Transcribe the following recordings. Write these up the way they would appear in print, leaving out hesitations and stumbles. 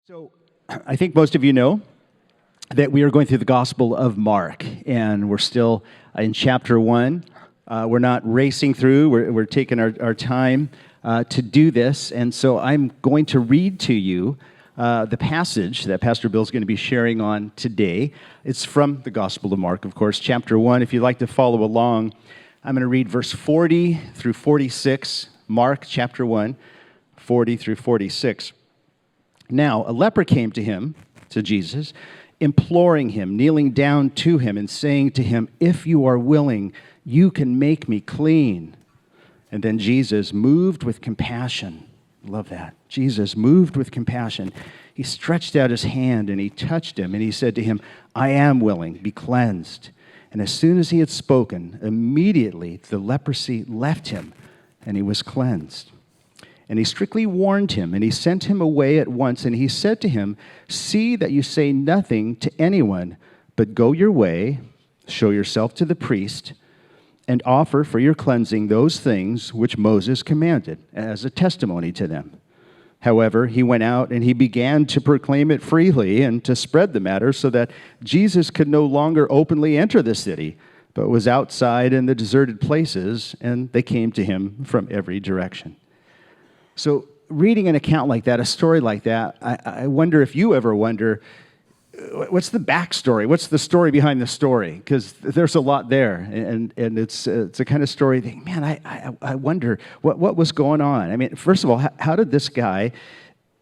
So I think most of you know that we are going through the Gospel of Mark, and we're still in chapter 1. We're not racing through. We're taking our time to do this, and so I'm going to read to you the passage that Pastor Bill is going to be sharing on today. It's from the Gospel of Mark, of course, chapter 1. If you'd like to follow along, I'm going to read verse 40 through 46, Mark chapter 1, 40 through 46. Now, a leper came to him, to Jesus, imploring him, kneeling down to him, and saying to him, "If you are willing, you can make me clean." And then Jesus, moved with compassion, love that, Jesus, moved with compassion, he stretched out his hand and he touched him, and he said to him, "I am willing, be cleansed." And as soon as he had spoken, immediately the leprosy left him, and he was cleansed. And he strictly warned him, and he sent him away at once. And he said to him, "See that you say nothing to anyone, but go your way, show yourself to the priest, and offer for your cleansing those things which Moses commanded, as a testimony to them." However, he went out and he began to proclaim it freely and to spread the matter, so that Jesus could no longer openly enter the city, but was outside in the deserted places, and they came to him from every direction. So reading an account like that, a story like that, I wonder if you ever wonder, what's the backstory? What's the story behind the story? Because there's a lot there, and it's a kind of story that, man, I wonder what was going on. I mean, first of all, how did this guy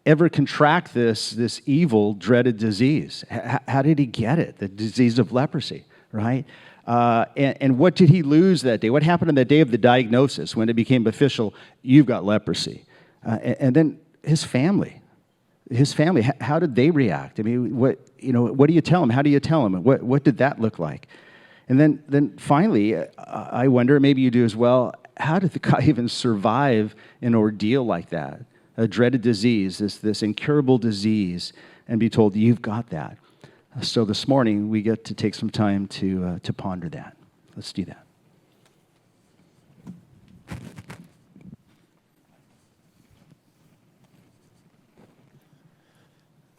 ever contract this evil, dreaded disease? How did he get it, the disease of leprosy, right? And what did he lose that day? What happened on the day of the diagnosis when it became official, you've got leprosy? And then his family, how did they react? I mean, what do you tell them? How do you tell them? What did that look like? And then finally, I wonder, maybe you do as well, how did the guy even survive an ordeal like that? A dreaded disease, this incurable disease, and be told, you've got that. So this morning, we get to take some time to ponder that. Let's do that.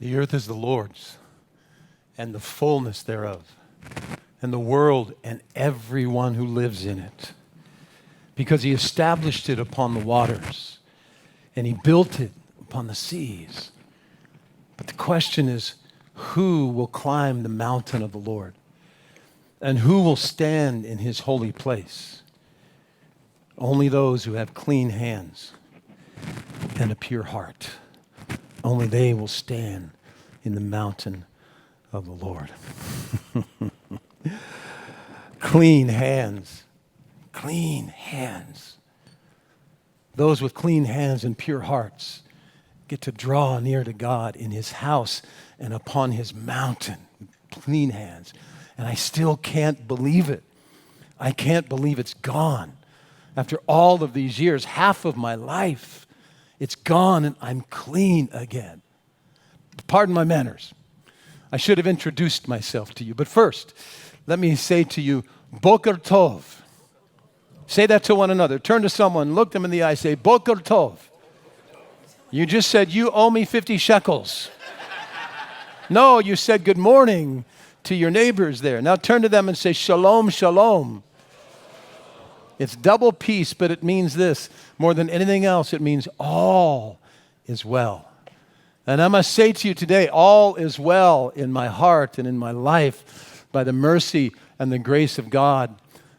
The earth is the Lord's, and the fullness thereof, and the world and everyone who lives in it. Because he established it upon the waters, and he built it upon the seas. But the question is, who will climb the mountain of the Lord? And who will stand in his holy place? Only those who have clean hands and a pure heart. Only they will stand in the mountain of the Lord. Clean hands. Clean hands. Those with clean hands and pure hearts get to draw near to God in his house and upon his mountain. Clean hands. And I still can't believe it. I can't believe it's gone. After all of these years, half of my life, it's gone and I'm clean again. Pardon my manners. I should have introduced myself to you. But first, let me say to you, Boker Tov. Say that to one another. Turn to someone, look them in the eye, say, Boker Tov. You just said, you owe me 50 shekels. No, you said good morning to your neighbors there. Now turn to them and say, Shalom, Shalom. It's double peace, but it means this. More than anything else, it means all is well. And I must say to you today, all is well in my heart and in my life by the mercy and the grace of God.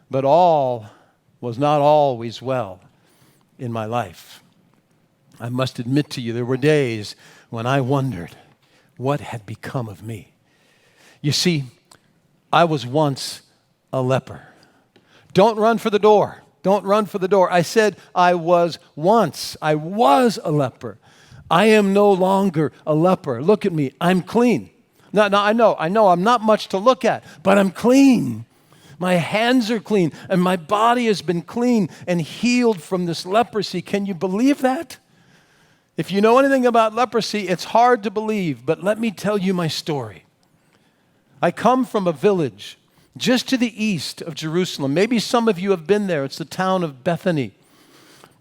But all was not always well in my life. I must admit to you, there were days when I wondered what had become of me. You see, I was once a leper. Don't run for the door. Don't run for the door. I said I was a leper. I am no longer a leper. Look at me. I'm clean. Now I know I'm not much to look at, but I'm clean. My hands are clean, and my body has been clean and healed from this leprosy. Can you believe that? If you know anything about leprosy, it's hard to believe, but let me tell you my story. I come from a village just to the east of Jerusalem. Maybe some of you have been there. It's the town of Bethany.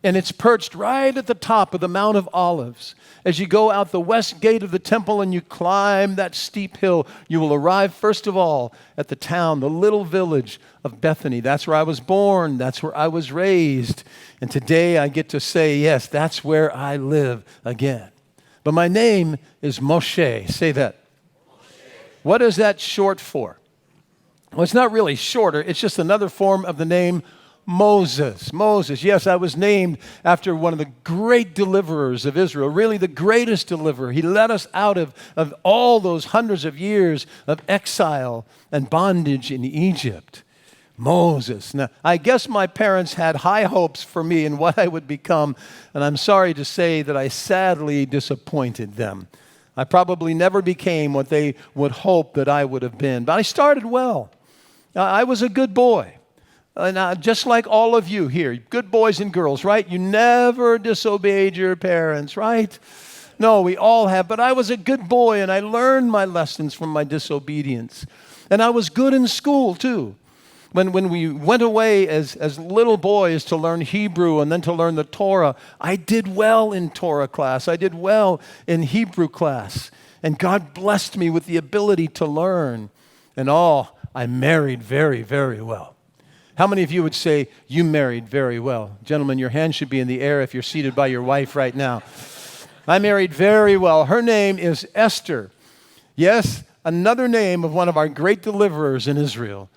And it's perched right at the top of the Mount of Olives. As you go out the west gate of the temple and you climb that steep hill, you will arrive first of all at the town, the little village of Bethany. That's where I was born. That's where I was raised. And today I get to say, yes, that's where I live again. But my name is Moshe. Say that. What is that short for? Well, it's not really shorter. It's just another form of the name Moses. Moses. Yes, I was named after one of the great deliverers of Israel, really the greatest deliverer. He led us out of all those hundreds of years of exile and bondage in Egypt. Moses. Now, I guess my parents had high hopes for me and what I would become, and I'm sorry to say that I sadly disappointed them. I probably never became what they would hope that I would have been, but I started well. I was a good boy. And just like all of you here, good boys and girls, right? You never disobeyed your parents, right? No, we all have. But I was a good boy, and I learned my lessons from my disobedience. And I was good in school, too. When we went away as little boys to learn Hebrew and then to learn the Torah, I did well in Torah class. I did well in Hebrew class. And God blessed me with the ability to learn. And I married very, very well. How many of you would say you married very well? Gentlemen, your hand should be in the air if you're seated by your wife right now. I married very well. Her name is Esther. Yes, another name of one of our great deliverers in Israel.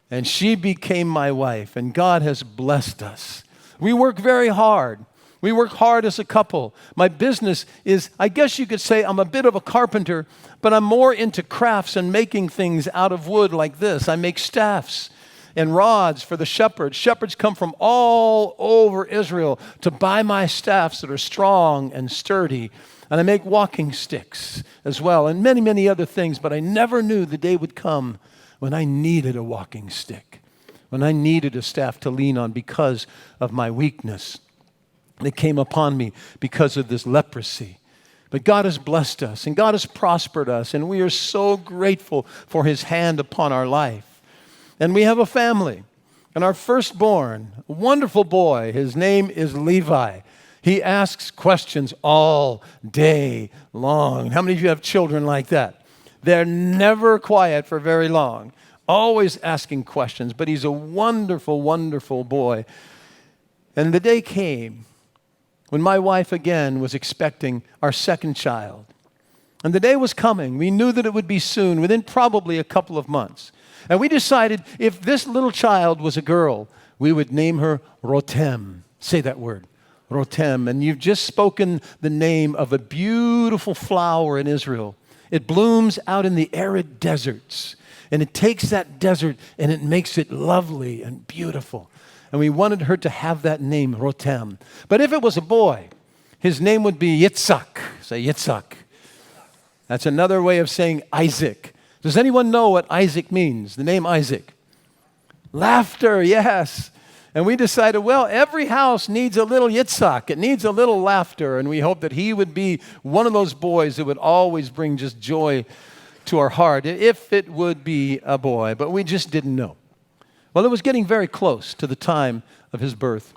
And she became my wife, and God has blessed us. We work very hard. We work hard as a couple. My business is, I guess you could say I'm a bit of a carpenter, but I'm more into crafts and making things out of wood like this. I make staffs and rods for the shepherds. Shepherds come from all over Israel to buy my staffs that are strong and sturdy. And I make walking sticks as well, and many, many other things. But I never knew the day would come when I needed a walking stick, when I needed a staff to lean on because of my weakness that came upon me because of this leprosy. But God has blessed us, and God has prospered us, and we are so grateful for His hand upon our life. And we have a family. And our firstborn, a wonderful boy, his name is Levi. He asks questions all day long. How many of you have children like that? They're never quiet for very long, always asking questions. But he's a wonderful, wonderful boy. And the day came when my wife again was expecting our second child. And the day was coming. We knew that it would be soon, within probably a couple of months. And we decided if this little child was a girl, we would name her Rotem. Say that word, Rotem. And you've just spoken the name of a beautiful flower in Israel. It blooms out in the arid deserts. And it takes that desert and it makes it lovely and beautiful. And we wanted her to have that name, Rotem. But if it was a boy, his name would be Yitzhak. Say Yitzhak. That's another way of saying Isaac. Does anyone know what Isaac means? The name Isaac. Laughter, yes. And we decided, well, every house needs a little Yitzhak. It needs a little laughter. And we hope that he would be one of those boys that would always bring just joy to our heart, if it would be a boy. But we just didn't know. Well, it was getting very close to the time of his birth.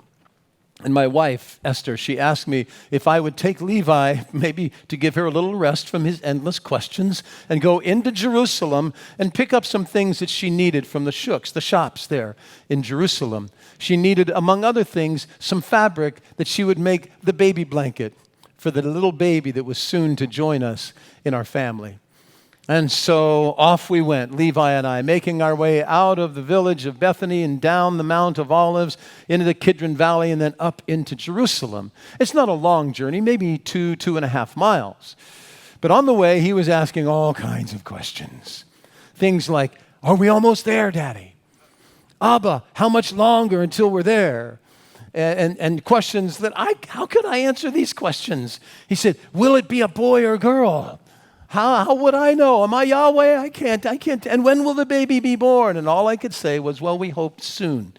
And my wife, Esther, she asked me if I would take Levi, maybe to give her a little rest from his endless questions, and go into Jerusalem and pick up some things that she needed from the shooks, the shops there in Jerusalem. She needed, among other things, some fabric that she would make the baby blanket for the little baby that was soon to join us in our family. And so off we went, Levi and I, making our way out of the village of Bethany and down the Mount of Olives into the Kidron Valley and then up into Jerusalem. It's not a long journey, maybe 2.5 miles. But on the way, he was asking all kinds of questions. Things like, are we almost there, Daddy? Abba, how much longer until we're there? And questions that how could I answer these questions? He said, will it be a boy or a girl? How would I know? Am I Yahweh? I can't. And when will the baby be born? And all I could say was, well, we hope soon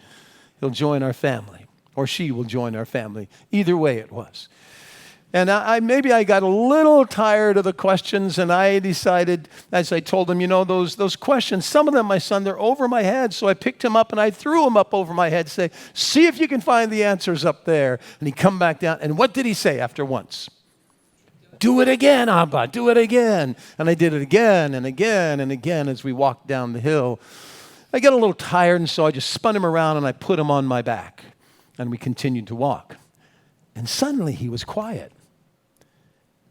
he'll join our family, or she will join our family. Either way it was. And maybe I got a little tired of the questions, and I decided, as I told him, those questions, some of them, my son, they're over my head. So I picked him up and I threw him up over my head, say, see if you can find the answers up there. And he come back down. And what did he say after once? Do it again, Abba, do it again. And I did it again and again and again as we walked down the hill. I got a little tired, and so I just spun him around and I put him on my back. And we continued to walk. And suddenly he was quiet.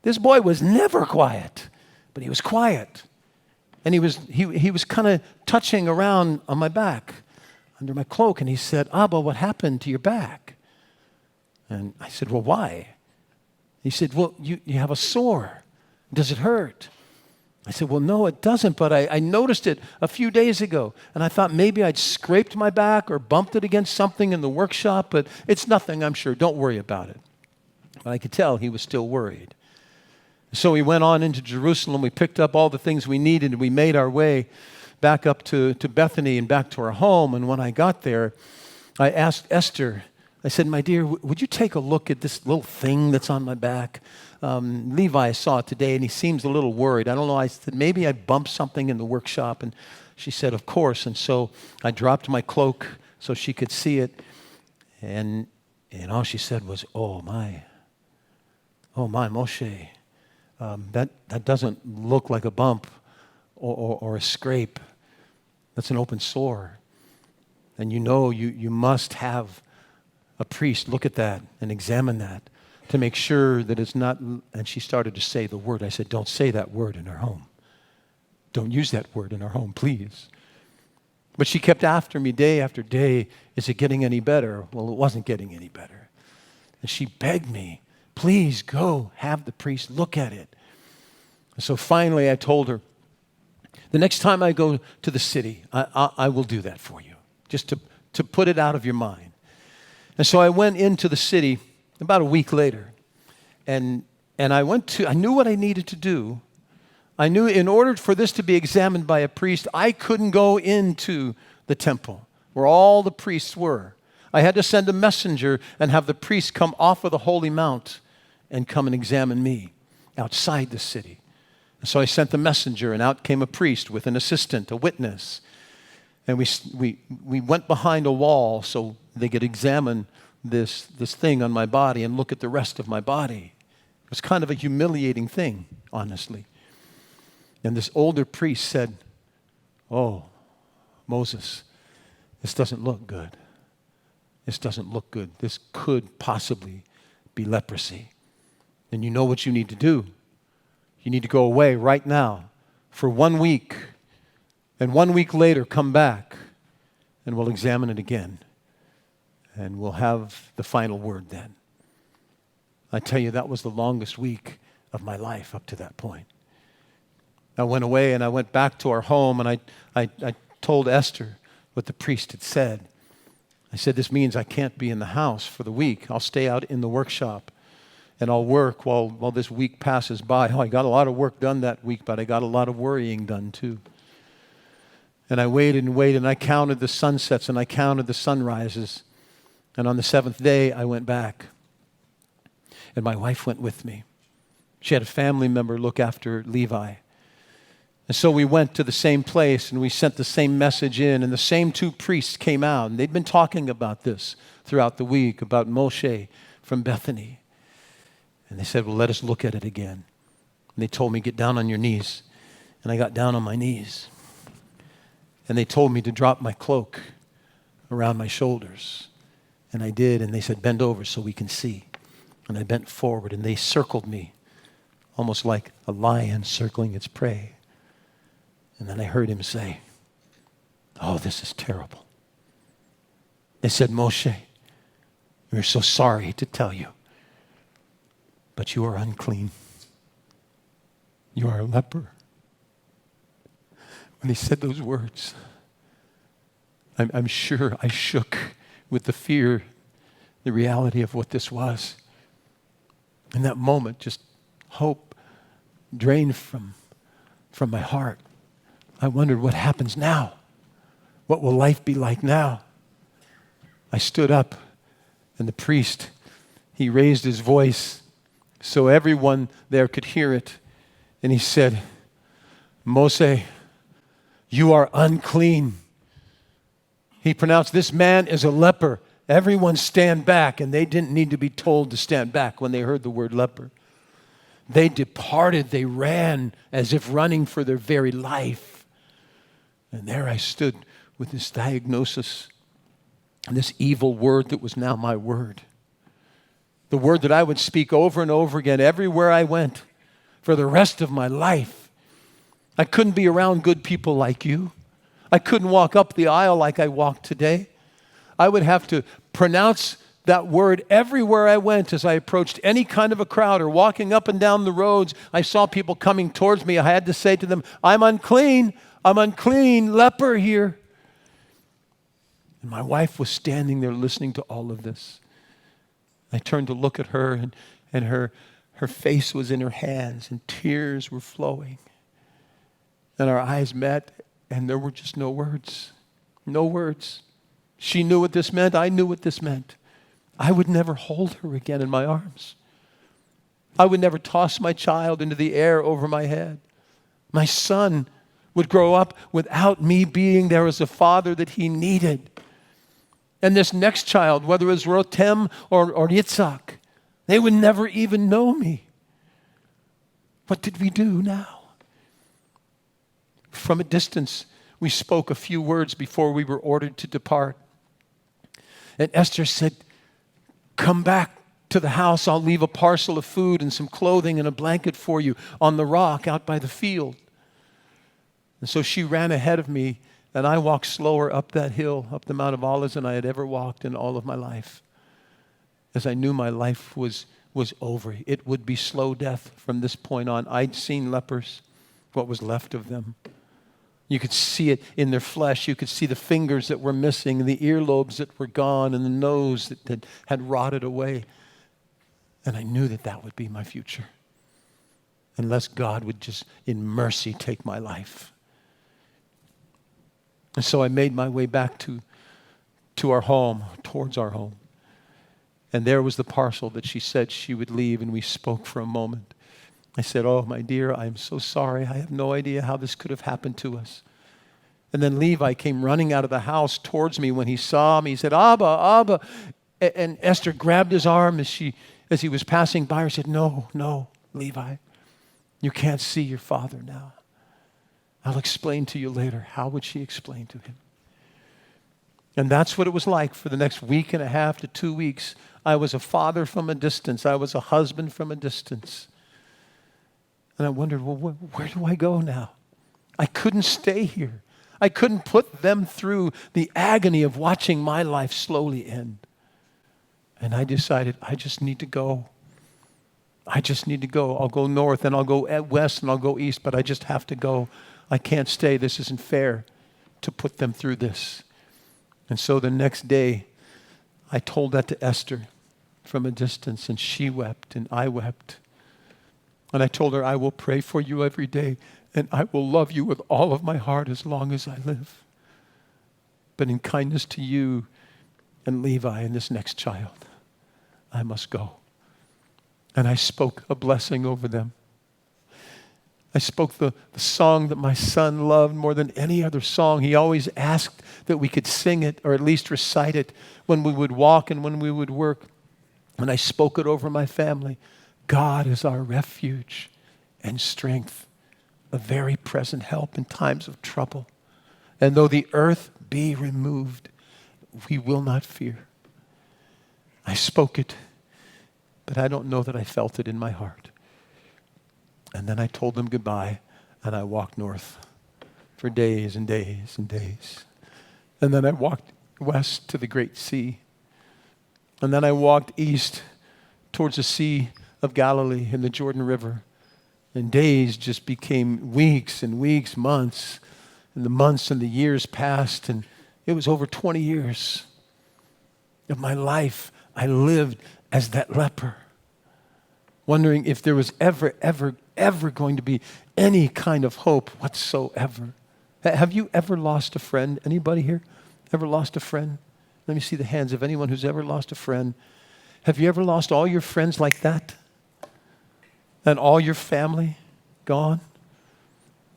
This boy was never quiet, but he was quiet. And he was kind of touching around on my back under my cloak. And he said, Abba, what happened to your back? And I said, well, why? He said, well, you have a sore. Does it hurt? I said, well, no, it doesn't, but I noticed it a few days ago. And I thought maybe I'd scraped my back or bumped it against something in the workshop, but it's nothing, I'm sure. Don't worry about it. But I could tell he was still worried. So we went on into Jerusalem. We picked up all the things we needed, and we made our way back up to Bethany and back to our home. And when I got there, I asked Esther, I said, my dear, would you take a look at this little thing that's on my back? Levi saw it today, and he seems a little worried. I don't know. I said, maybe I bumped something in the workshop. And she said, of course. And so I dropped my cloak so she could see it. And all she said was, oh, my, Moshe. That doesn't look like a bump or a scrape. That's an open sore. And you must have a priest look at that and examine that to make sure that it's not. And she started to say the word. I said, don't say that word in our home. Don't use that word in our home, please. But she kept after me day after day. Is it getting any better? Well, it wasn't getting any better. And she begged me, please go have the priest look at it. And so finally I told her, the next time I go to the city, I will do that for you, just to put it out of your mind. And so I went into the city about a week later, and I knew what I needed to do. I knew in order for this to be examined by a priest, I couldn't go into the temple where all the priests were. I had to send a messenger and have the priest come off of the Holy Mount and come and examine me outside the city. And so I sent the messenger, and out came a priest with an assistant, a witness. And we went behind a wall so they could examine this thing on my body and look at the rest of my body. It was kind of a humiliating thing, honestly. And this older priest said, oh, Moses, this doesn't look good. This doesn't look good. This could possibly be leprosy. And you know what you need to do. You need to go away right now for 1 week. And 1 week later, come back and we'll examine it again. And we'll have the final word then. I tell you, that was the longest week of my life up to that point. I went away and I went back to our home, and I told Esther what the priest had said. I said, this means I can't be in the house for the week. I'll stay out in the workshop and I'll work while this week passes by. Oh, I got a lot of work done that week, but I got a lot of worrying done too. And I waited and waited, and I counted the sunsets and I counted the sunrises. And on the seventh day, I went back. And my wife went with me. She had a family member look after Levi. And so we went to the same place, and we sent the same message in, and the same two priests came out. And they'd been talking about this throughout the week, about Moshe from Bethany. And they said, well, let us look at it again. And they told me, get down on your knees. And I got down on my knees. And they told me to drop my cloak around my shoulders. And I did, and they said, bend over so we can see. And I bent forward, and they circled me, almost like a lion circling its prey. And then I heard him say, oh, this is terrible. They said, Moshe, we're so sorry to tell you, but you are unclean. You are a leper. When he said those words, I'm sure I shook with the fear, the reality of what this was. In that moment, just hope drained from my heart. I wondered what happens now. What will life be like now? I stood up, and the priest, he raised his voice so everyone there could hear it. And he said, Mose, you are unclean. He pronounced, this man is a leper. Everyone stand back. And they didn't need to be told to stand back when they heard the word leper. They departed. They ran as if running for their very life. And there I stood with this diagnosis and this evil word that was now my word. The word that I would speak over and over again everywhere I went for the rest of my life. I couldn't be around good people like you. I couldn't walk up the aisle like I walked today. I would have to pronounce that word everywhere I went as I approached any kind of a crowd or walking up and down the roads. I saw people coming towards me. I had to say to them, I'm unclean, leper here. And my wife was standing there listening to all of this. I turned to look at her, and her face was in her hands, and tears were flowing. And our eyes met, and there were just no words. No words. She knew what this meant. I knew what this meant. I would never hold her again in my arms. I would never toss my child into the air over my head. My son would grow up without me being there as a father that he needed. And this next child, whether it was Rotem or Yitzhak, they would never even know me. What did we do now? From a distance, we spoke a few words before we were ordered to depart. And Esther said, come back to the house. I'll leave a parcel of food and some clothing and a blanket for you on the rock out by the field. And so she ran ahead of me, and I walked slower up that hill, up the Mount of Olives, than I had ever walked in all of my life. As I knew my life was over. It would be slow death from this point on. I'd seen lepers, what was left of them. You could see it in their flesh. You could see the fingers that were missing, and the earlobes that were gone, and the nose that had rotted away. And I knew that that would be my future. Unless God would just, in mercy, take my life. And so I made my way back to our home, towards our home. And there was the parcel that she said she would leave, and we spoke for a moment. I said, oh, my dear, I'm so sorry. I have no idea how this could have happened to us. And then Levi came running out of the house towards me. When he saw me, he said, Abba, Abba. And Esther grabbed his arm as he was passing by her. She said, no, Levi, you can't see your father now. I'll explain to you later. How would she explain to him? And that's what it was like for the next week and a half to 2 weeks. I was a father from a distance. I was a husband from a distance. And I wondered, well, where do I go now? I couldn't stay here. I couldn't put them through the agony of watching my life slowly end. And I decided, I just need to go. I just need to go. I'll go north, and I'll go west, and I'll go east, but I just have to go. I can't stay. This isn't fair to put them through this. And so the next day, I told that to Esther from a distance, and she wept, and I wept. And I told her, I will pray for you every day, and I will love you with all of my heart as long as I live. But in kindness to you and Levi and this next child, I must go. And I spoke a blessing over them. I spoke the song that my son loved more than any other song. He always asked that we could sing it or at least recite it when we would walk and when we would work. And I spoke it over my family. God is our refuge and strength, a very present help in times of trouble. And though the earth be removed, we will not fear. I spoke it, but I don't know that I felt it in my heart. And then I told them goodbye, and I walked north for days and days and days. And then I walked west to the Great Sea. And then I walked east towards the Sea of Galilee and the Jordan River. And days just became weeks and weeks, months. And the months and the years passed, and it was over 20 years of my life. I lived as that leper, wondering if there was ever going to be any kind of hope whatsoever. Have you ever lost a friend? Anybody here ever lost a friend? Let me see the hands of anyone who's ever lost a friend. Have you ever lost all your friends like that? and all your family gone,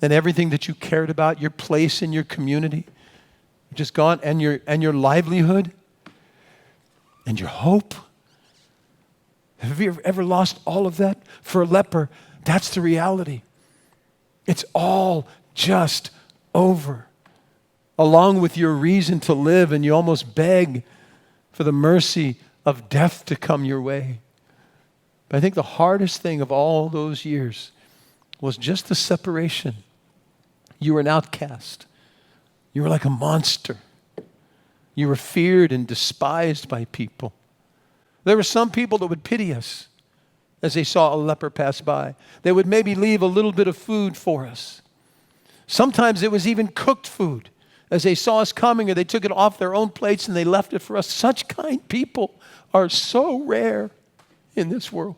and everything that you cared about, your place in your community, just gone, and your livelihood, and your hope? Have you ever lost all of that? For a leper, that's the reality. It's all just over, along with your reason to live, and you almost beg for the mercy of death to come your way. But I think the hardest thing of all those years was just the separation. You were an outcast. You were like a monster. You were feared and despised by people. There were some people that would pity us as they saw a leper pass by. They would maybe leave a little bit of food for us. Sometimes it was even cooked food. As they saw us coming, or they took it off their own plates and they left it for us. Such kind people are so rare in this world.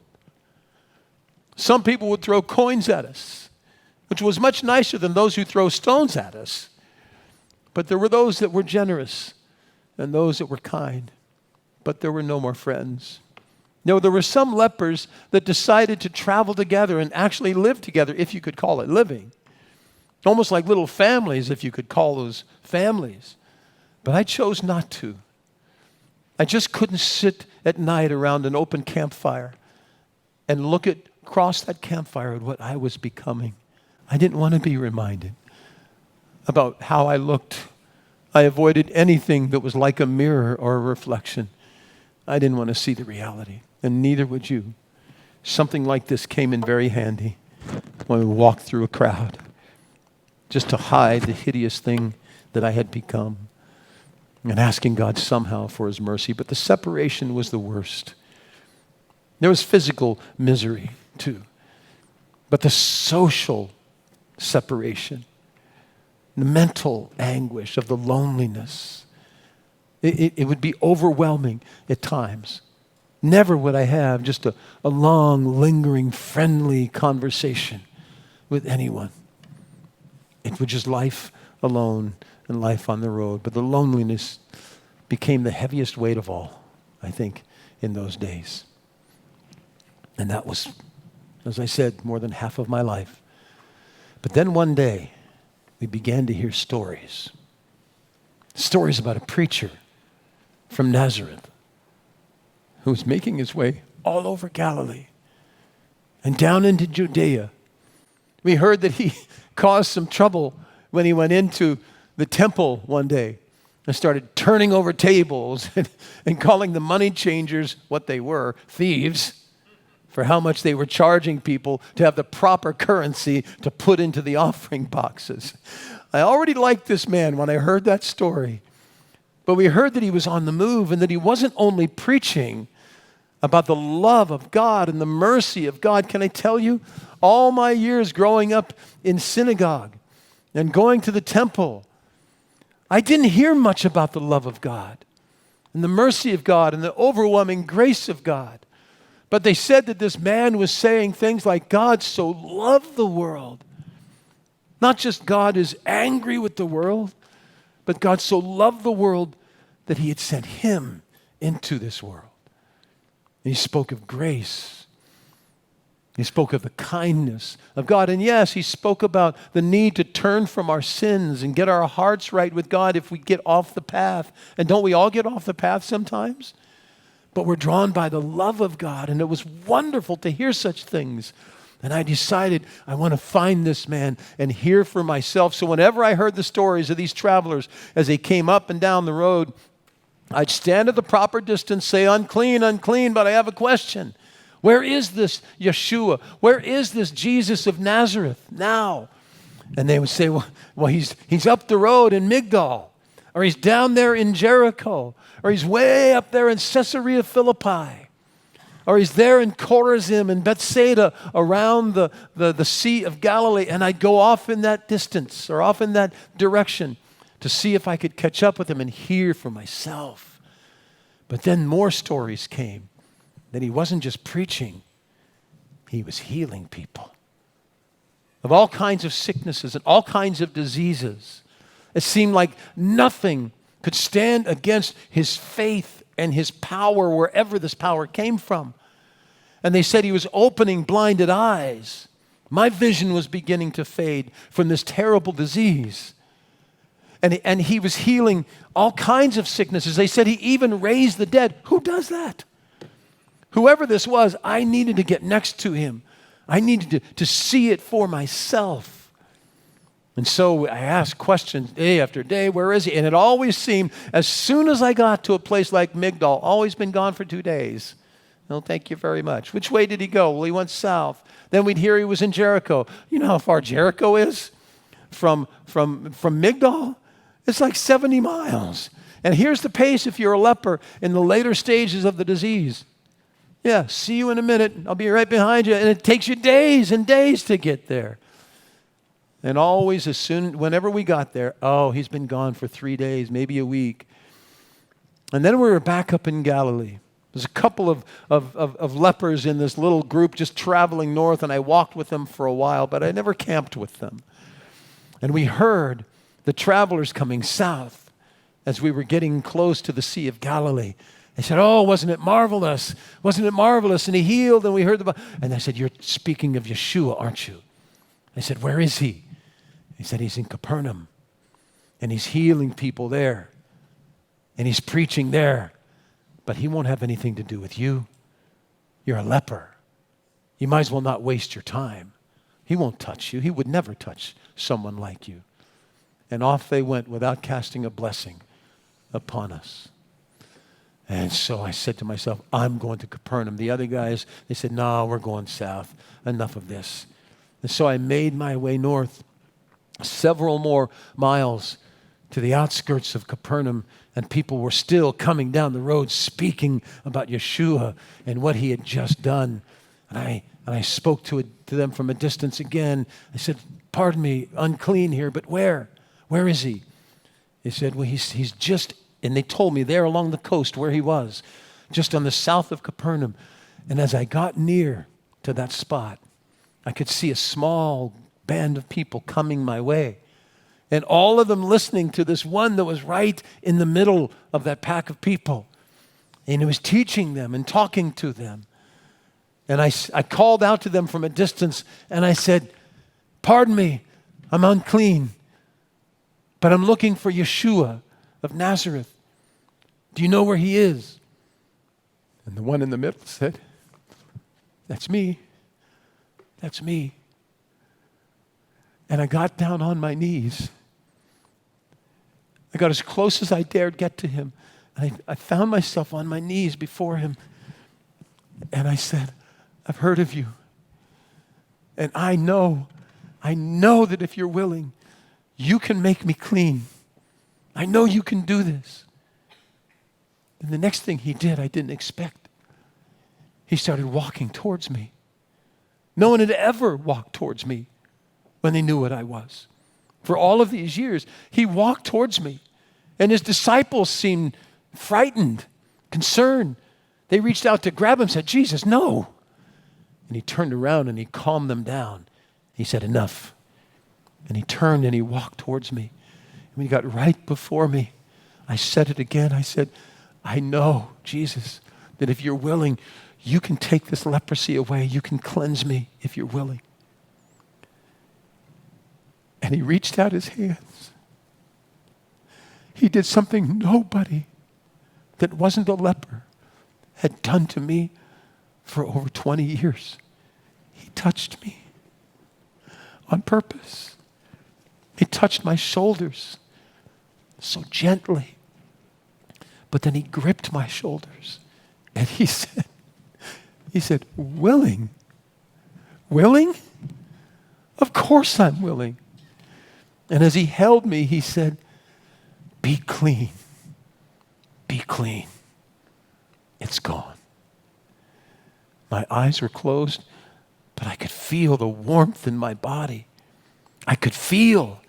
Some people would throw coins at us, which was much nicer than those who throw stones at us. But there were those that were generous and those that were kind. But there were no more friends. No, there were some lepers that decided to travel together and actually live together, if you could call it living. Almost like little families, if you could call those families. But I chose not to. I just couldn't sit at night around an open campfire and look across that campfire at what I was becoming. I didn't want to be reminded about how I looked. I avoided anything that was like a mirror or a reflection. I didn't want to see the reality, and neither would you. Something like this came in very handy when we walked through a crowd, just to hide the hideous thing that I had become, and asking God somehow for his mercy. But the separation was the worst. There was physical misery too, but the social separation, the mental anguish of the loneliness, it would be overwhelming at times. Never would I have just a long, lingering, friendly conversation with anyone. It was just life alone and life on the road. But the loneliness became the heaviest weight of all, I think, in those days. And that was, as I said, more than half of my life. But then one day, we began to hear stories. Stories about a preacher from Nazareth who was making his way all over Galilee and down into Judea. We heard that he caused some trouble when he went into the temple one day and started turning over tables and calling the money changers what they were, thieves, for how much they were charging people to have the proper currency to put into the offering boxes. I already liked this man when I heard that story. But we heard that he was on the move and that he wasn't only preaching about the love of God and the mercy of God. Can I tell you, all my years growing up in synagogue and going to the temple, I didn't hear much about the love of God and the mercy of God and the overwhelming grace of God. But they said that this man was saying things like, God so loved the world. Not just God is angry with the world, but God so loved the world that he had sent him into this world. And he spoke of grace. He spoke of the kindness of God. And yes, he spoke about the need to turn from our sins and get our hearts right with God if we get off the path. And don't we all get off the path sometimes? But we're drawn by the love of God. And it was wonderful to hear such things. And I decided I want to find this man and hear for myself. So whenever I heard the stories of these travelers as they came up and down the road, I'd stand at the proper distance, say, unclean, unclean, but I have a question. Where is this Yeshua? Where is this Jesus of Nazareth now? And they would say, well, he's up the road in Migdal, or he's down there in Jericho, or he's way up there in Caesarea Philippi. Or he's there in Chorazin and Bethsaida around the Sea of Galilee. And I'd go off in that distance or off in that direction to see if I could catch up with him and hear for myself. But then more stories came that he wasn't just preaching, he was healing people of all kinds of sicknesses and all kinds of diseases. It seemed like nothing could stand against his faith and his power, wherever this power came from. And they said he was opening blinded eyes. My vision was beginning to fade from this terrible disease. And he was healing all kinds of sicknesses. They said he even raised the dead. Who does that? Whoever this was, I needed to get next to him. I needed to see it for myself. And so I asked questions day after day, where is he? And it always seemed, as soon as I got to a place like Migdal, always been gone for 2 days. No, thank you very much. Which way did he go? Well, he went south. Then we'd hear he was in Jericho. You know how far Jericho is from Migdal? It's like 70 miles. And here's the pace if you're a leper in the later stages of the disease. Yeah, see you in a minute. I'll be right behind you. And it takes you days and days to get there. And always whenever we got there, oh, he's been gone for 3 days, maybe a week. And then we were back up in Galilee. There's a couple of lepers in this little group just traveling north, and I walked with them for a while, but I never camped with them. And we heard the travelers coming south as we were getting close to the Sea of Galilee. They said, oh, wasn't it marvelous? Wasn't it marvelous? And he healed, and we heard and I said, you're speaking of Yeshua, aren't you? I said, where is he? He said, he's in Capernaum, and he's healing people there, and he's preaching there, but he won't have anything to do with you. You're a leper. You might as well not waste your time. He won't touch you. He would never touch someone like you. And off they went without casting a blessing upon us. And so I said to myself, I'm going to Capernaum. The other guys, they said, no, we're going south. Enough of this. And so I made my way north several more miles to the outskirts of Capernaum, and people were still coming down the road speaking about Yeshua and what he had just done. And I spoke to them from a distance again. I said, pardon me, unclean here, but where? Where is he? They said, well, he's just, and they told me there along the coast where he was, just on the south of Capernaum. And as I got near to that spot, I could see a small band of people coming my way. And all of them listening to this one that was right in the middle of that pack of people. And he was teaching them and talking to them. And I called out to them from a distance, and I said, pardon me, I'm unclean, but I'm looking for Yeshua of Nazareth. Do you know where he is? And the one in the middle said, that's me. That's me. And I got down on my knees. I got as close as I dared get to him. And I found myself on my knees before him. And I said, I've heard of you. And I know that if you're willing, you can make me clean. I know you can do this. And the next thing he did, I didn't expect. He started walking towards me. No one had ever walked towards me when they knew what I was. For all of these years, he walked towards me. And his disciples seemed frightened, concerned. They reached out to grab him and said, Jesus, no. And he turned around and he calmed them down. He said, enough. And he turned and he walked towards me. And when he got right before me, I said it again. I said, I know, Jesus, that if you're willing, you can take this leprosy away. You can cleanse me if you're willing. And he reached out his hands. He did something nobody that wasn't a leper had done to me for over 20 years. He touched me on purpose. He touched my shoulders so gently. But then he gripped my shoulders and he said, willing? Willing? Of course I'm willing. And as he held me, he said, be clean. Be clean. It's gone. My eyes were closed, but I could feel the warmth in my body. I could feel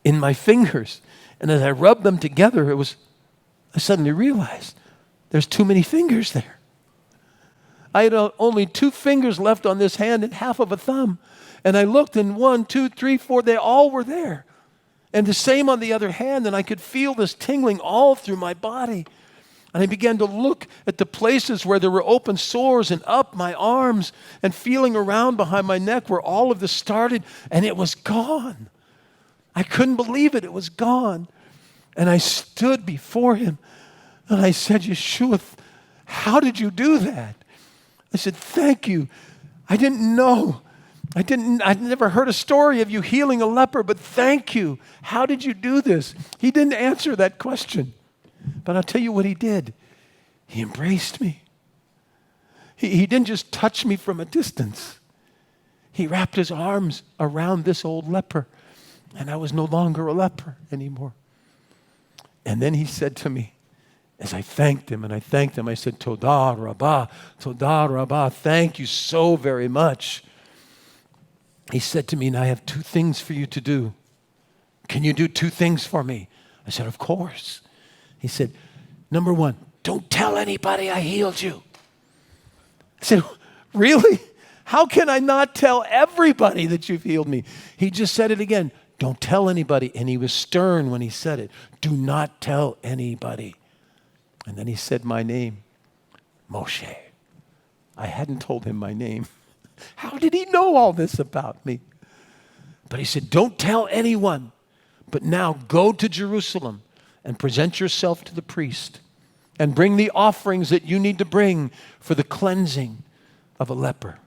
in my fingers. And as I rubbed them together, I suddenly realized there's too many fingers there. I had only 2 fingers left on this hand and half of a thumb. And I looked, and 1, 2, 3, 4, they all were there. And the same on the other hand, and I could feel this tingling all through my body. And I began to look at the places where there were open sores and up my arms and feeling around behind my neck where all of this started, and it was gone. I couldn't believe it. It was gone. And I stood before him and I said, Yeshua, how did you do that? I said, thank you. I didn't know. I'd never heard a story of you healing a leper, but thank you. How did you do this? He didn't answer that question. But I'll tell you what he did. He embraced me. He didn't just touch me from a distance. He wrapped his arms around this old leper, and I was no longer a leper anymore. And then he said to me, as I thanked him, I said, Todah Rabbah, thank you so very much. He said to me, and I have 2 things for you to do. Can you do 2 things for me? I said, of course. He said, number 1, don't tell anybody I healed you. I said, really? How can I not tell everybody that you've healed me? He just said it again. Don't tell anybody. And he was stern when he said it. Do not tell anybody. And then he said my name, Moshe. I hadn't told him my name. How did he know all this about me? But he said, don't tell anyone. But now go to Jerusalem and present yourself to the priest and bring the offerings that you need to bring for the cleansing of a leper.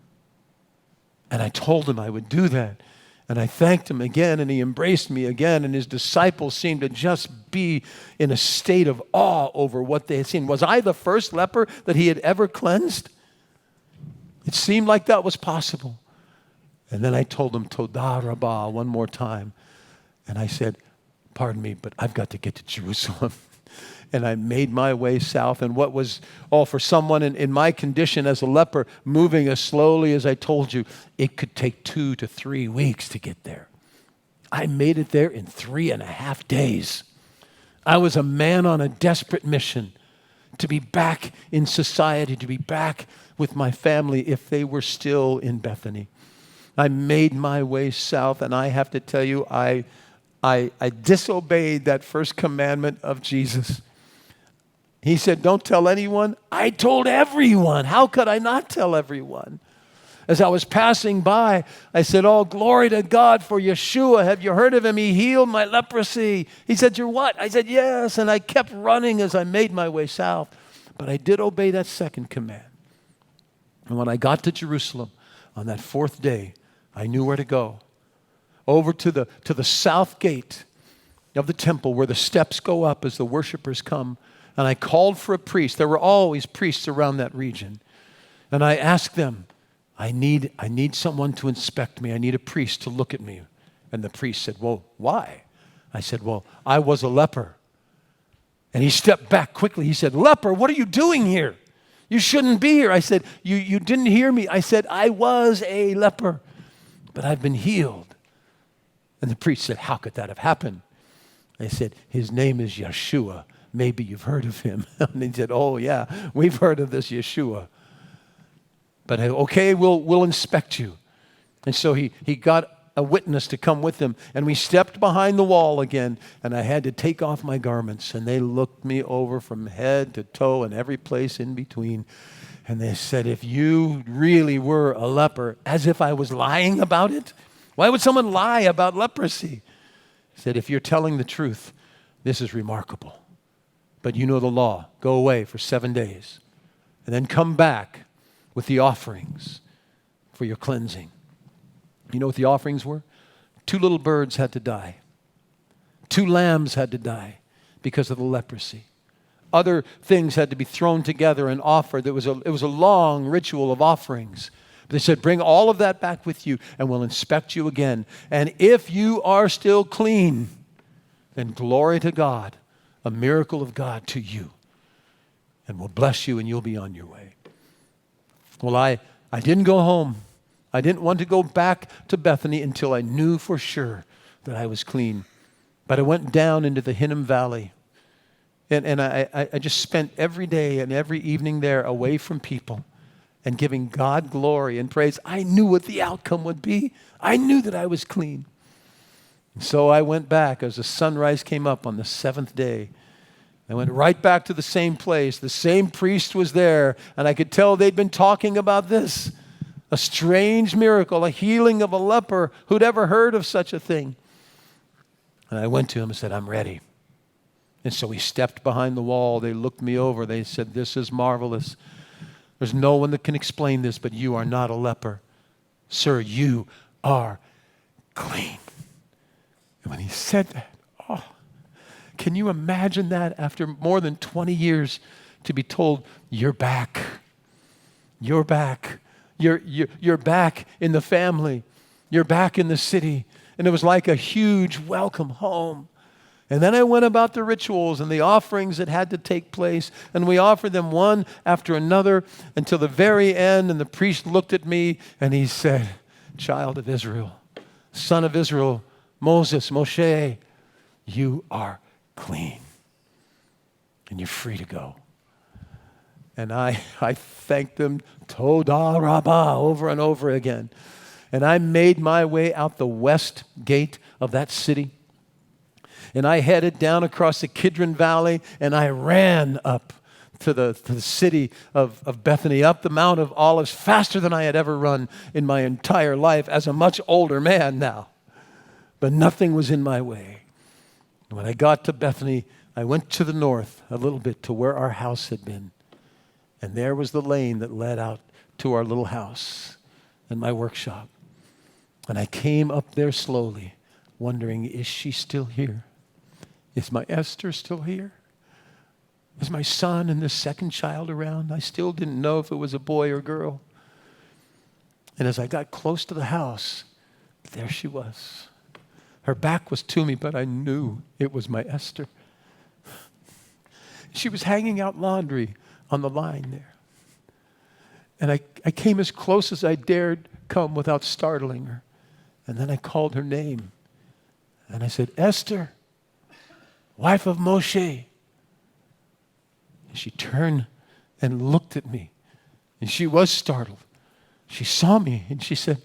And I told him I would do that. And I thanked him again, and he embraced me again, and his disciples seemed to just be in a state of awe over what they had seen. Was I the first leper that he had ever cleansed? It seemed like that was possible. And then I told him, Todah Rabbah, one more time. And I said, pardon me, but I've got to get to Jerusalem. And I made my way south. And what was, for someone in my condition as a leper, moving as slowly as I told you, it could take 2 to 3 weeks to get there. I made it there in 3.5 days. I was a man on a desperate mission to be back in society, to be back with my family if they were still in Bethany. I made my way south, and I have to tell you, I disobeyed that first commandment of Jesus. He said, don't tell anyone. I told everyone. How could I not tell everyone? As I was passing by, I said, oh, glory to God for Yeshua. Have you heard of him? He healed my leprosy. He said, you're what? I said, yes. And I kept running as I made my way south. But I did obey that second command. And when I got to Jerusalem on that 4th day, I knew where to go. Over to the south gate of the temple where the steps go up as the worshipers come. And I called for a priest. There were always priests around that region. And I asked them, I need someone to inspect me. I need a priest to look at me. And the priest said, well, why? I said, well, I was a leper. And he stepped back quickly. He said, leper, what are you doing here? You shouldn't be here. I said, you didn't hear me. I said, I was a leper, but I've been healed. And the priest said, how could that have happened? I said, his name is Yeshua. Maybe you've heard of him. And he said, oh yeah, we've heard of this Yeshua. But okay, we'll inspect you. And so he got a witness to come with him. And we stepped behind the wall again. And I had to take off my garments. And they looked me over from head to toe and every place in between. And they said, if you really were a leper, as if I was lying about it. Why would someone lie about leprosy? He said, if you're telling the truth, this is remarkable. But you know the law. Go away for 7 days. And then come back with the offerings for your cleansing. You know what the offerings were? 2 little birds had to die. 2 lambs had to die because of the leprosy. Other things had to be thrown together and offered. It was a long ritual of offerings. But they said, bring all of that back with you and we'll inspect you again. And if you are still clean, then glory to God, a miracle of God to you. And we'll bless you and you'll be on your way. Well, I didn't go home. I didn't want to go back to Bethany until I knew for sure that I was clean. But I went down into the Hinnom Valley. And I just spent every day and every evening there away from people and giving God glory and praise. I knew what the outcome would be. I knew that I was clean. And so I went back as the sunrise came up on the 7th day. I went right back to the same place. The same priest was there, and I could tell they'd been talking about this. A strange miracle, a healing of a leper. Who'd ever heard of such a thing? And I went to him and said, I'm ready. And so he stepped behind the wall. They looked me over. They said, this is marvelous. There's no one that can explain this, but you are not a leper. Sir, you are clean. And when he said that, oh, can you imagine that after more than 20 years to be told, you're back. You're back. You're back in the family. You're back in the city. And it was like a huge welcome home. And then I went about the rituals and the offerings that had to take place. And we offered them one after another until the very end. And the priest looked at me and he said, child of Israel, son of Israel, Moshe, you are clean. And you're free to go. And I thanked them, Todah Rabbah, over and over again. And I made my way out the west gate of that city. And I headed down across the Kidron Valley, and I ran up to the city of Bethany, up the Mount of Olives, faster than I had ever run in my entire life as a much older man now. But nothing was in my way. And when I got to Bethany, I went to the north a little bit to where our house had been. And there was the lane that led out to our little house and my workshop. And I came up there slowly, wondering, is she still here? Is my Esther still here? Is my son and the second child around? I still didn't know if it was a boy or girl. And as I got close to the house, there she was. Her back was to me, but I knew it was my Esther. She was hanging out laundry on the line there. And I came as close as I dared come without startling her. And then I called her name. And I said, Esther, wife of Moshe. And she turned and looked at me. And she was startled. She saw me and she said,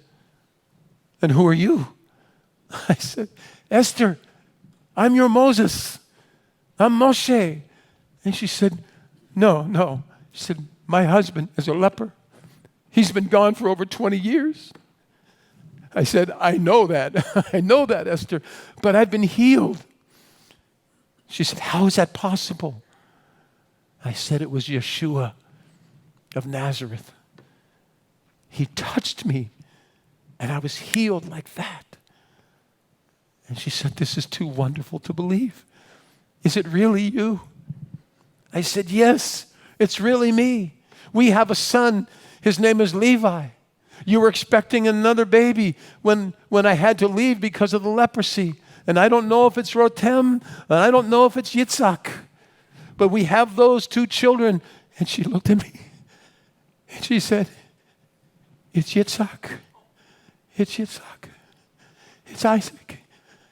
and who are you? I said, Esther, I'm your Moses. I'm Moshe. And she said, no. She said, my husband is a leper. He's been gone for over 20 years. I said, I know that. I know that, Esther, but I've been healed. She said, how is that possible? I said, it was Yeshua of Nazareth. He touched me, and I was healed like that. And she said, this is too wonderful to believe. Is it really you? I said, yes, it's really me. We have a son. His name is Levi. You were expecting another baby when I had to leave because of the leprosy. And I don't know if it's Rotem, and I don't know if it's Yitzhak. But we have those two children. And she looked at me, and she said, it's Yitzhak. It's Yitzhak. It's Isaac.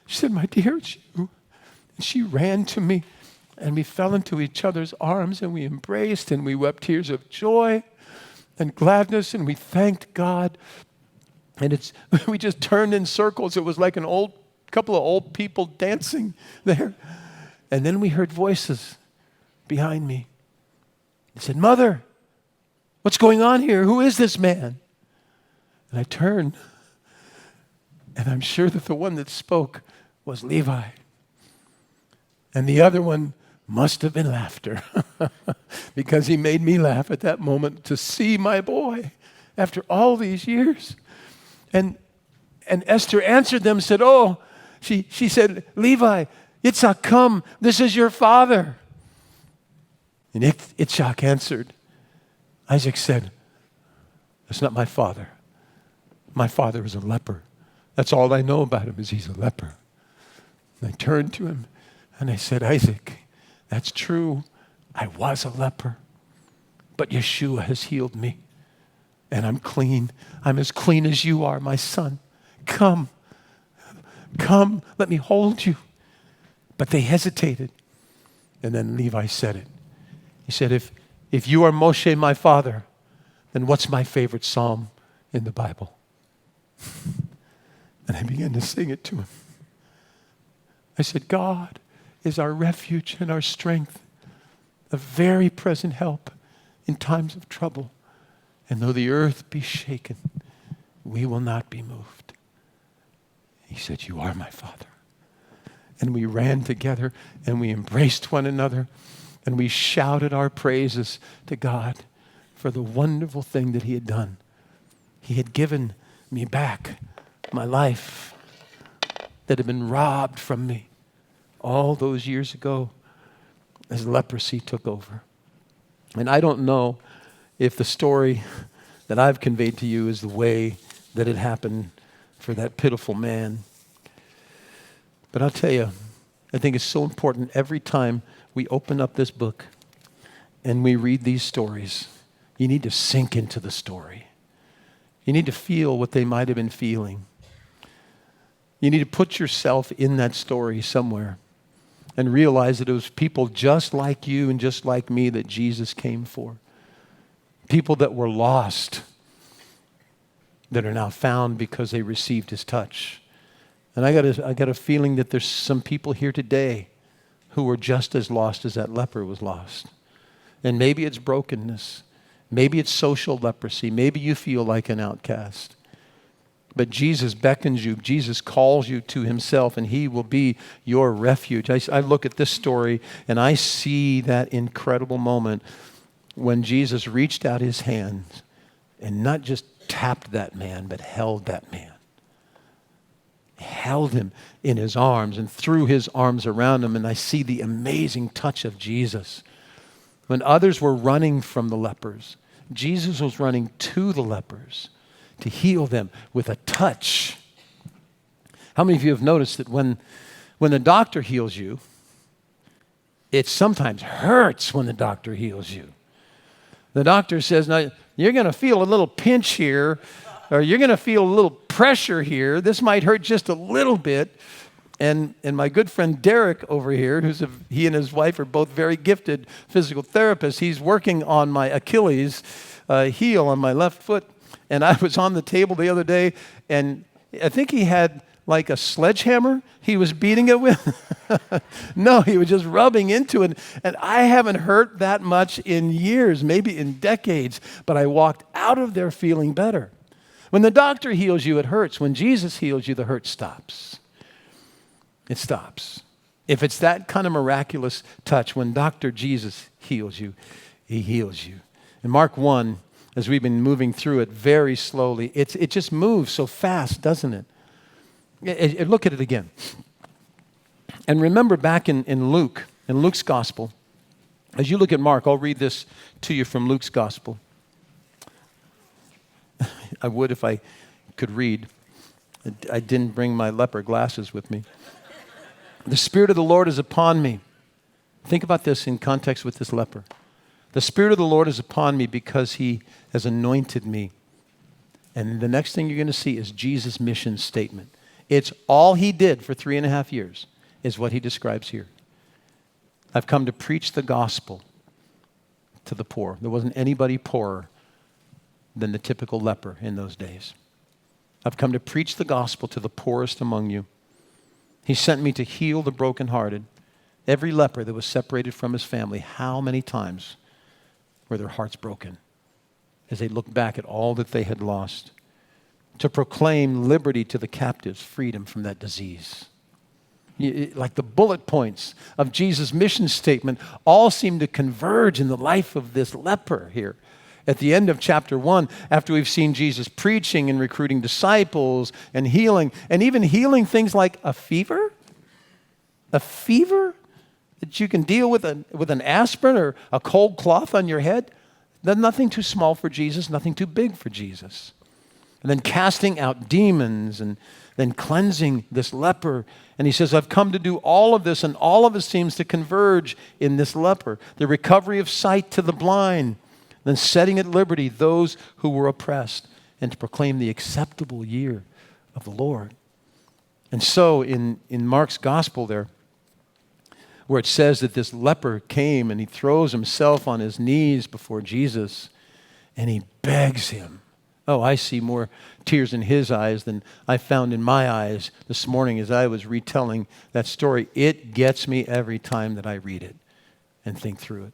She said, my dear, it's you. And she ran to me, and we fell into each other's arms, and we embraced, and we wept tears of joy and gladness, and we thanked God. And we just turned in circles. It was like couple of old people dancing there. And then we heard voices behind me. They said, Mother, what's going on here? Who is this man? And I turned, and I'm sure that the one that spoke was Levi. And the other one must have been laughter because he made me laugh at that moment to see my boy after all these years. And Esther answered them, said, she said, Levi, Yitzhak, come, this is your father. And Yitzhak answered. Isaac said, that's not my father. My father is a leper. That's all I know about him is he's a leper. And I turned to him and I said, Isaac, that's true. I was a leper, but Yeshua has healed me and I'm clean. I'm as clean as you are, my son. Come, let me hold you. But they hesitated. And then Levi said it. He said, if you are Moshe, my father, then what's my favorite psalm in the Bible? And I began to sing it to him. I said, God is our refuge and our strength, a very present help in times of trouble. And though the earth be shaken, we will not be moved. He said, you are my Father. And we ran together and we embraced one another and we shouted our praises to God for the wonderful thing that he had done. He had given me back my life that had been robbed from me all those years ago as leprosy took over. And I don't know if the story that I've conveyed to you is the way that it happened for that pitiful man. But I'll tell you, I think it's so important every time we open up this book and we read these stories, you need to sink into the story. You need to feel what they might have been feeling. You need to put yourself in that story somewhere and realize that it was people just like you and just like me that Jesus came for. People that were lost that are now found because they received his touch. And I got a feeling that there's some people here today who are just as lost as that leper was lost. And maybe it's brokenness. Maybe it's social leprosy. Maybe you feel like an outcast. But Jesus beckons you. Jesus calls you to himself, and he will be your refuge. I look at this story, and I see that incredible moment when Jesus reached out his hands and not just tapped that man, but held that man. Held him in his arms and threw his arms around him, and I see the amazing touch of Jesus. When others were running from the lepers, Jesus was running to the lepers to heal them with a touch. How many of you have noticed that when the doctor heals you, it sometimes hurts when the doctor heals you? The doctor says, now you're going to feel a little pinch here, or you're going to feel a little pressure here. This might hurt just a little bit. And my good friend Derek over here, he and his wife are both very gifted physical therapists. He's working on my Achilles heel on my left foot. And I was on the table the other day, and I think he had like a sledgehammer he was beating it with. No, he was just rubbing into it. And I haven't hurt that much in years, maybe in decades, but I walked out of there feeling better. When the doctor heals you, it hurts. When Jesus heals you, the hurt stops. It stops. If it's that kind of miraculous touch, when Dr. Jesus heals you, he heals you. In Mark 1, as we've been moving through it very slowly, it just moves so fast, doesn't it? Look at it again. And remember back in Luke's gospel, as you look at Mark, I'll read this to you from Luke's gospel. I would if I could read. I didn't bring my leper glasses with me. The Spirit of the Lord is upon me. Think about this in context with this leper. The Spirit of the Lord is upon me because he has anointed me. And the next thing you're going to see is Jesus' mission statement. It's all he did for 3.5 years is what he describes here. I've come to preach the gospel to the poor. There wasn't anybody poorer than the typical leper in those days. I've come to preach the gospel to the poorest among you. He sent me to heal the brokenhearted. Every leper that was separated from his family, how many times were their hearts broken as they looked back at all that they had lost? To proclaim liberty to the captives, freedom from that disease. Like the bullet points of Jesus' mission statement all seem to converge in the life of this leper here. At the end of chapter 1, after we've seen Jesus preaching and recruiting disciples and healing, and even healing things like a fever that you can deal with an aspirin or a cold cloth on your head. There's nothing too small for Jesus, nothing too big for Jesus. And then casting out demons and then cleansing this leper. And he says, I've come to do all of this, and all of it seems to converge in this leper. The recovery of sight to the blind, then setting at liberty those who were oppressed, and to proclaim the acceptable year of the Lord. And so in Mark's gospel there, where it says that this leper came and he throws himself on his knees before Jesus and he begs him. Oh, I see more tears in his eyes than I found in my eyes this morning as I was retelling that story. It gets me every time that I read it and think through it.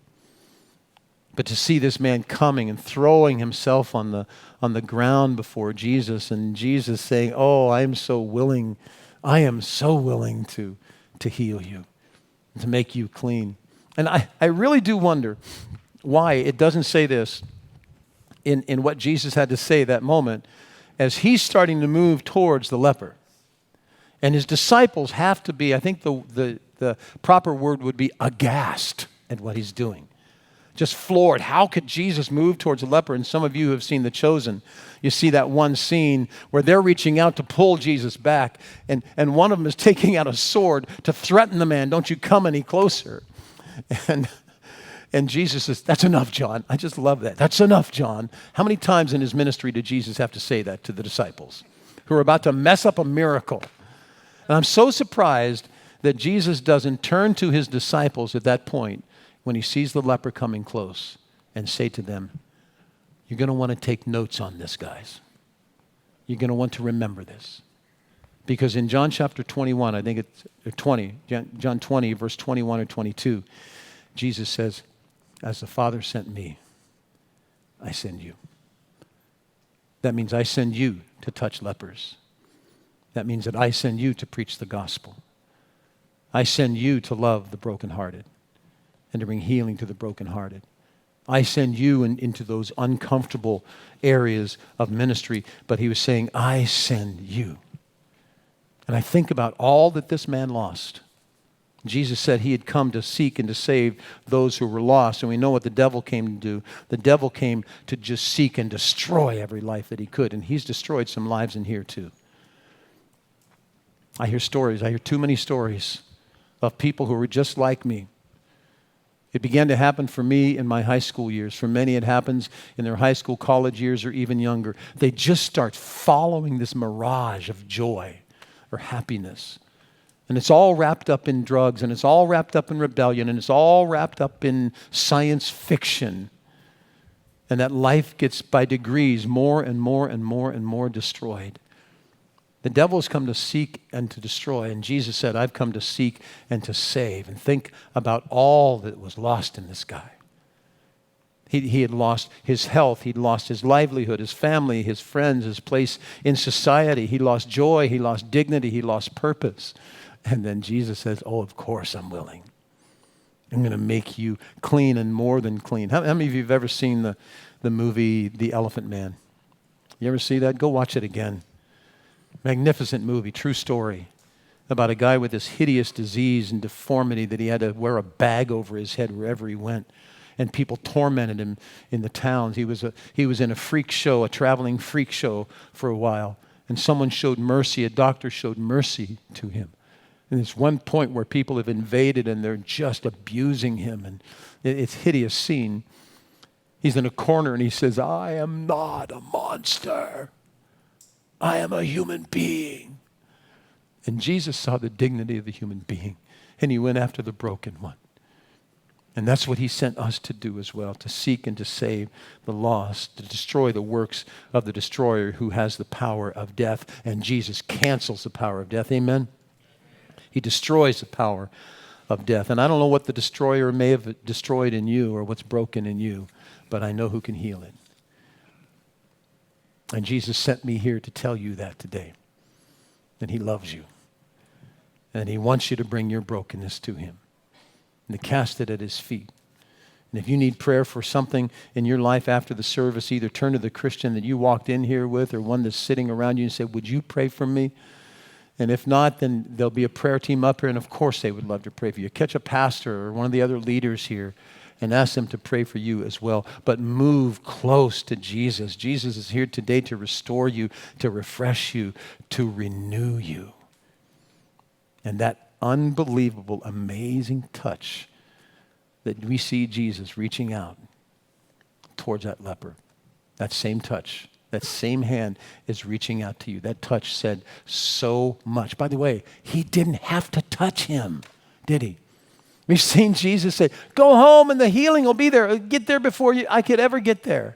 But to see this man coming and throwing himself on the ground before Jesus, and Jesus saying, oh, I am so willing to heal you, to make you clean. And I really do wonder why it doesn't say this in what Jesus had to say that moment as he's starting to move towards the leper. And his disciples have to be, I think the proper word would be aghast at what he's doing. Just floored. How could Jesus move towards a leper? And some of you who have seen The Chosen, you see that one scene where they're reaching out to pull Jesus back, and one of them is taking out a sword to threaten the man, don't you come any closer. And Jesus says, that's enough, John. I just love that. That's enough, John. How many times in his ministry did Jesus have to say that to the disciples who are about to mess up a miracle? And I'm so surprised that Jesus doesn't turn to his disciples at that point when he sees the leper coming close and say to them, you're going to want to take notes on this, guys. You're going to want to remember this. Because in John chapter 21, I think it's 20, John 20, verse 21 or 22, Jesus says, as the Father sent me, I send you. That means I send you to touch lepers. That means that I send you to preach the gospel. I send you to love the brokenhearted and to bring healing to the brokenhearted. I send you into those uncomfortable areas of ministry, but he was saying, I send you. And I think about all that this man lost. Jesus said he had come to seek and to save those who were lost. And we know what the devil came to do. The devil came to just seek and destroy every life that he could. And he's destroyed some lives in here too. I hear stories. I hear too many stories of people who were just like me. It began to happen for me in my high school years. For many, it happens in their high school, college years, or even younger. They just start following this mirage of joy or happiness. And it's all wrapped up in drugs, and it's all wrapped up in rebellion, and it's all wrapped up in science fiction. And that life gets by degrees more and more and more and more destroyed. The devil has come to seek and to destroy, and Jesus said, I've come to seek and to save. And think about all that was lost in this guy. He had lost his health, he'd lost his livelihood, his family, his friends, his place in society. He lost joy, he lost dignity, he lost purpose. And then Jesus says, oh, of course I'm willing. I'm going to make you clean and more than clean. How many of you have ever seen the movie The Elephant Man? You ever see that? Go watch it again. Magnificent movie, true story, about a guy with this hideous disease and deformity that he had to wear a bag over his head wherever he went. And people tormented him in the towns. He was in a freak show, a traveling freak show for a while. And someone showed mercy, a doctor showed mercy to him. And there's one point where people have invaded and they're just abusing him. And it's a hideous scene. He's in a corner and he says, I am not a monster. I am a human being. And Jesus saw the dignity of the human being, and he went after the broken one. And that's what he sent us to do as well, to seek and to save the lost, to destroy the works of the destroyer who has the power of death. And Jesus cancels the power of death. Amen? He destroys the power of death. And I don't know what the destroyer may have destroyed in you or what's broken in you, but I know who can heal it. And Jesus sent me here to tell you that today. And he loves you. And he wants you to bring your brokenness to him and to cast it at his feet. And if you need prayer for something in your life after the service, either turn to the Christian that you walked in here with or one that's sitting around you and say, would you pray for me? And if not, then there'll be a prayer team up here, and of course they would love to pray for you. Catch a pastor or one of the other leaders here and ask them to pray for you as well. But move close to Jesus. Jesus is here today to restore you, to refresh you, to renew you. And that unbelievable, amazing touch that we see Jesus reaching out towards that leper, that same touch, that same hand is reaching out to you. That touch said so much. By the way, he didn't have to touch him, did he? We've seen Jesus say, go home and the healing will be there. Get there before I could ever get there.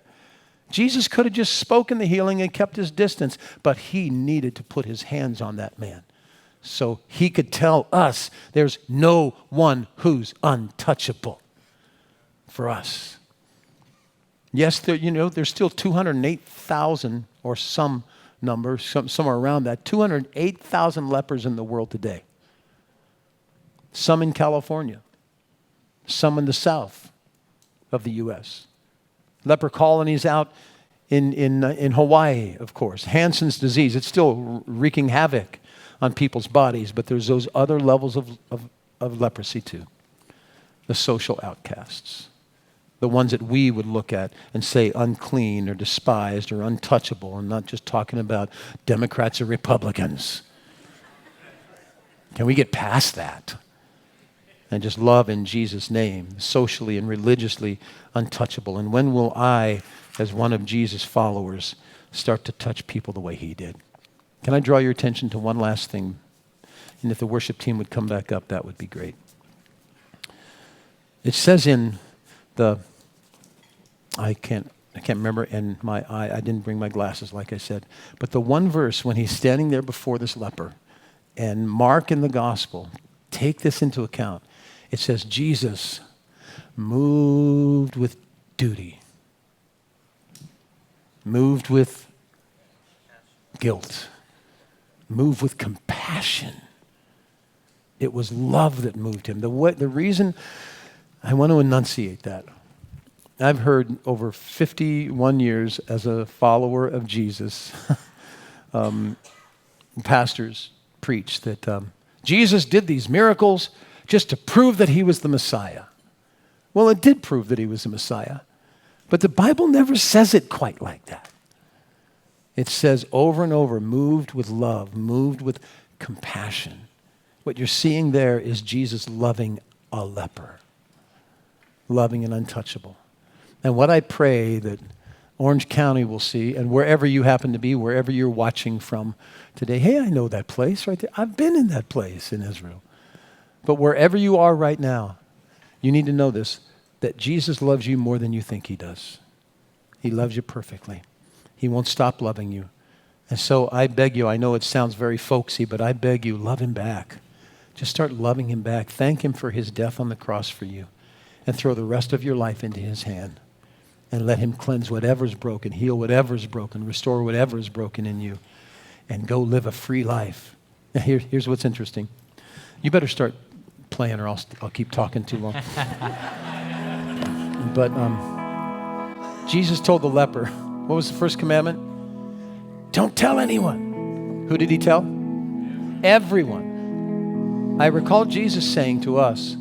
Jesus could have just spoken the healing and kept his distance, but he needed to put his hands on that man so he could tell us there's no one who's untouchable for us. Yes, there's still 208,000 or some number, somewhere around that, 208,000 lepers in the world today. Some in California, some in the south of the U.S. Leper colonies out in Hawaii, of course. Hansen's disease, it's still wreaking havoc on people's bodies, but there's those other levels of leprosy too. The social outcasts. The ones that we would look at and say unclean or despised or untouchable. I'm not just talking about Democrats or Republicans. Can we get past that? And just love in Jesus' name, socially and religiously untouchable. And when will I, as one of Jesus' followers, start to touch people the way he did? Can I draw your attention to one last thing? And if the worship team would come back up, that would be great. It says in the, I can't remember, in my eye, I didn't bring my glasses like I said, but the one verse when he's standing there before this leper, and Mark in the gospel, take this into account. It says, Jesus moved with duty, moved with guilt, moved with compassion. It was love that moved him. The reason I want to enunciate that, I've heard over 51 years as a follower of Jesus, pastors preach that Jesus did these miracles just to prove that he was the Messiah. Well, it did prove that he was the Messiah, but the Bible never says it quite like that. It says over and over, moved with love, moved with compassion. What you're seeing there is Jesus loving a leper, loving and untouchable. And what I pray that Orange County will see, and wherever you happen to be, wherever you're watching from today, hey, I know that place right there. I've been in that place in Israel. But wherever you are right now, you need to know this, that Jesus loves you more than you think he does. He loves you perfectly. He won't stop loving you. And so I beg you, I know it sounds very folksy, but I beg you, love him back. Just start loving him back. Thank him for his death on the cross for you. And throw the rest of your life into his hand. And let him cleanse whatever's broken, heal whatever's broken, restore whatever is broken in you. And go live a free life. Now here's what's interesting. You better start playing or I'll keep talking too long. But Jesus told the leper, what was the first commandment? Don't tell anyone. Who did he tell? Everyone. I recall Jesus saying to us,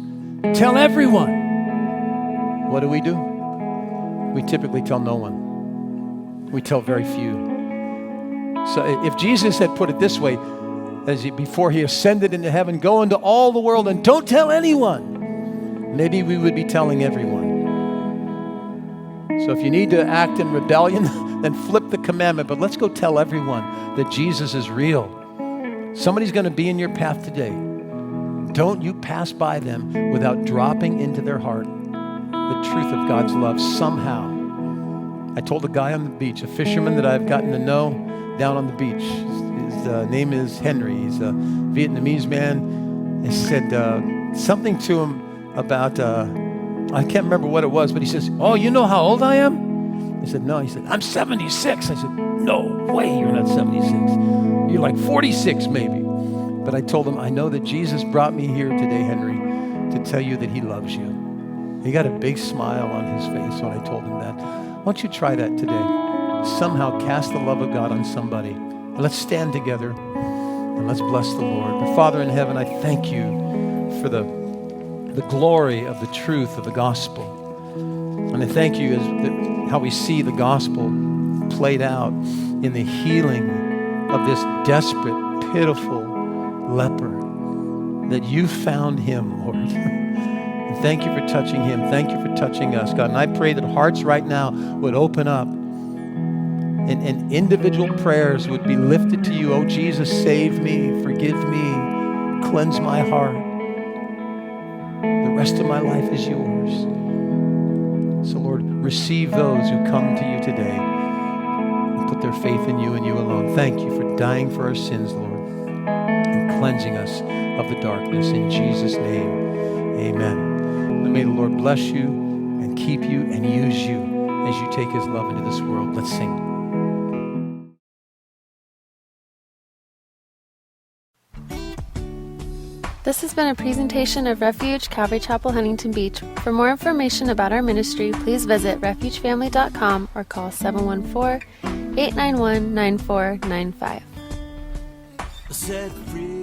tell everyone. What do? We typically tell no one. We tell very few. So if Jesus had put it this way, before he ascended into heaven, go into all the world and don't tell anyone, maybe we would be telling everyone. So if you need to act in rebellion, then flip the commandment, but let's go tell everyone that Jesus is real. Somebody's going to be in your path today. Don't you pass by them without dropping into their heart the truth of God's love somehow. I told a guy on the beach, a fisherman that I've gotten to know down on the beach. His name is Henry. He's a Vietnamese man. I said something to him about, I can't remember what it was, but he says, oh, you know how old I am? I said, no. He said, I'm 76. I said, no way you're not 76. You're like 46 maybe. But I told him, I know that Jesus brought me here today, Henry, to tell you that he loves you. He got a big smile on his face when I told him that. Why don't you try that today? Somehow cast the love of God on somebody. Let's stand together and let's bless the Lord. But Father in heaven, I thank you for the glory of the truth of the gospel. And I thank you how we see the gospel played out in the healing of this desperate, pitiful leper, that you found him, Lord. And thank you for touching him. Thank you for touching us, God. And I pray that hearts right now would open up and individual prayers would be lifted to you. Oh, Jesus, save me, forgive me, cleanse my heart. The rest of my life is yours. So, Lord, receive those who come to you today and put their faith in you and you alone. Thank you for dying for our sins, Lord, and cleansing us of the darkness. In Jesus' name, amen. And may the Lord bless you and keep you and use you as you take his love into this world. Let's sing. This has been a presentation of Refuge Calvary Chapel, Huntington Beach. For more information about our ministry, please visit refugefamily.com or call 714-891-9495. Set free.